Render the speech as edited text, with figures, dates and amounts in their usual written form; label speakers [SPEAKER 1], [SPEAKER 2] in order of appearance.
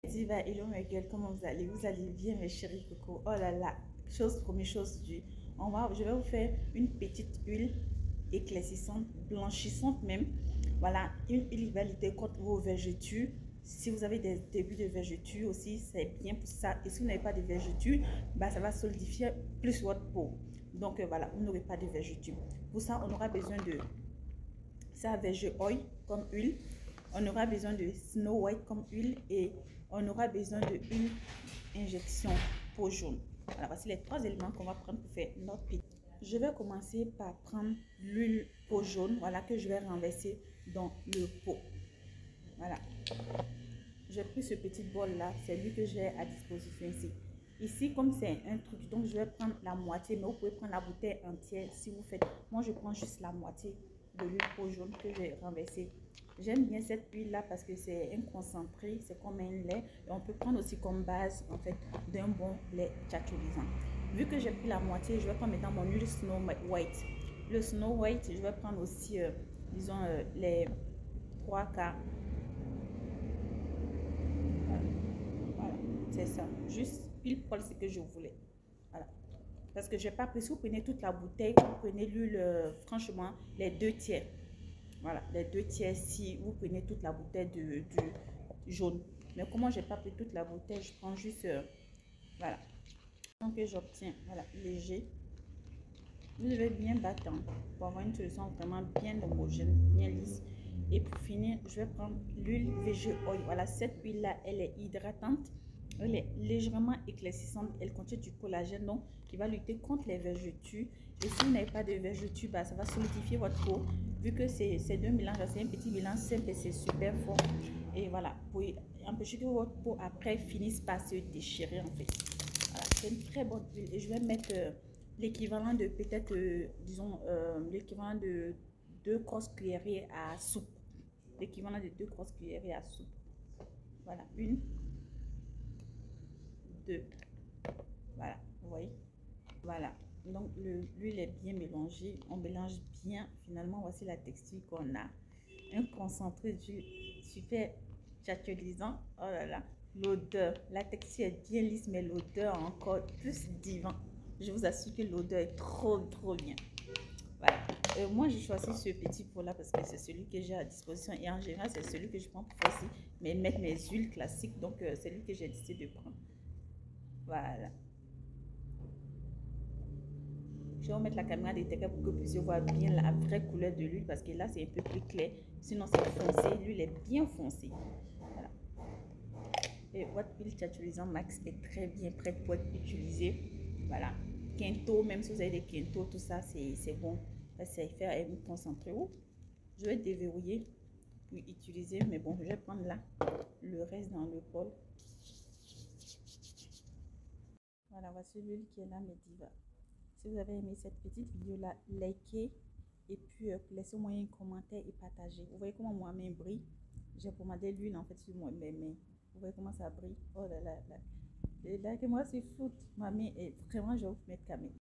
[SPEAKER 1] Diva, hello ma gueule, comment vous allez? Vous allez bien mes chéris coco? Oh là là, première chose du, je vais vous faire une petite huile éclaircissante, blanchissante même. Voilà, une huile qui va lutter contre vos vergetures. Si vous avez des débuts de vergetures aussi, c'est bien pour ça. Et si vous n'avez pas de vergetures, bah, ça va solidifier plus votre peau. Donc voilà, vous n'aurez pas de vergetures. Pour ça, on aura besoin de ça, verge oil comme huile. On aura besoin de Snow White comme huile et on aura besoin de une injection peau jaune. Voilà, voici les trois éléments qu'on va prendre pour faire notre pit. Je vais commencer par prendre l'huile peau jaune, voilà, que je vais renverser dans le pot. Voilà. J'ai pris ce petit bol là, c'est lui que j'ai à disposition ici. Ici, comme c'est un truc, donc je vais prendre la moitié, mais vous pouvez prendre la bouteille entière si vous faites. Moi, je prends juste la moitié de l'huile peau jaune que j'ai renversée. J'aime bien cette huile là parce que c'est un concentré, c'est comme un lait. Et on peut prendre aussi comme base en fait d'un bon lait tchatcholisant. Vu que j'ai pris la moitié, je vais prendre maintenant mon huile Snow White. Le Snow White, je vais prendre aussi, disons, les 3 quarts. Voilà, c'est ça. Juste pile poil ce que je voulais. Voilà. Parce que je n'ai pas pris, si vous prenez toute la bouteille, vous prenez l'huile, franchement, les 2 tiers. Voilà, les 2 tiers si vous prenez toute la bouteille du jaune. Mais comment je n'ai pas pris toute la bouteille, je prends juste, voilà. Donc j'obtiens, voilà, léger. Vous devez bien battre pour avoir une solution vraiment bien homogène, bien lisse. Et pour finir, je vais prendre l'huile VG Oil. Voilà, cette huile-là, elle est hydratante. Elle est légèrement éclaircissante. Elle contient du collagène, donc qui va lutter contre les vergetures. Et si vous n'avez pas de vergetures, bah, ça va solidifier votre peau. Vu que c'est deux mélanges, c'est un petit mélange simple et c'est super fort. Et voilà, pour empêcher que votre peau après finisse par se déchirer en fait. Voilà, c'est une très bonne huile. Et je vais mettre l'équivalent de peut-être, disons, l'équivalent de 2 grosses cuillerées à soupe. L'équivalent de 2 grosses cuillerées à soupe. Voilà, 1, 2. Voilà, vous voyez. Voilà, donc l'huile est bien mélangée. On mélange bien. Finalement, voici la texture qu'on a. Un concentré d'huile super tchatcholisant. Oh là là, l'odeur. La texture est bien lisse, mais l'odeur encore plus divin. Je vous assure que l'odeur est trop bien. Voilà. Moi, j'ai choisi ce petit pot là parce que c'est celui que j'ai à disposition. Et en général, c'est celui que je prends pour faire aussi, mais mettre mes huiles classiques. Donc, c'est lui que j'ai décidé de prendre. Voilà. Je vais remettre la caméra détecteur pour que vous puissiez voir bien la vraie couleur de l'huile parce que là, c'est un peu plus clair. Sinon, c'est foncé. L'huile est bien foncée. Voilà. Et votre huile tchatcholisant max est très bien prête pour être utilisée. Voilà. Quinto, même si vous avez des quintos, tout ça, c'est bon. Ça va faire un concentré. Je vais déverrouiller pour utiliser, mais bon, je vais prendre là le reste dans le bol. Voilà, voici l'huile qui est là, mes divas. Si vous avez aimé cette petite vidéo là, likez et puis laissez-moi un commentaire et partagez. Vous voyez comment ma main brille? J'ai pommadé l'huile en fait sur mes mains. Vous voyez comment ça brille? Oh là là là. Et là que moi c'est fou. Ma main est vraiment, je vais vous mettre caméra.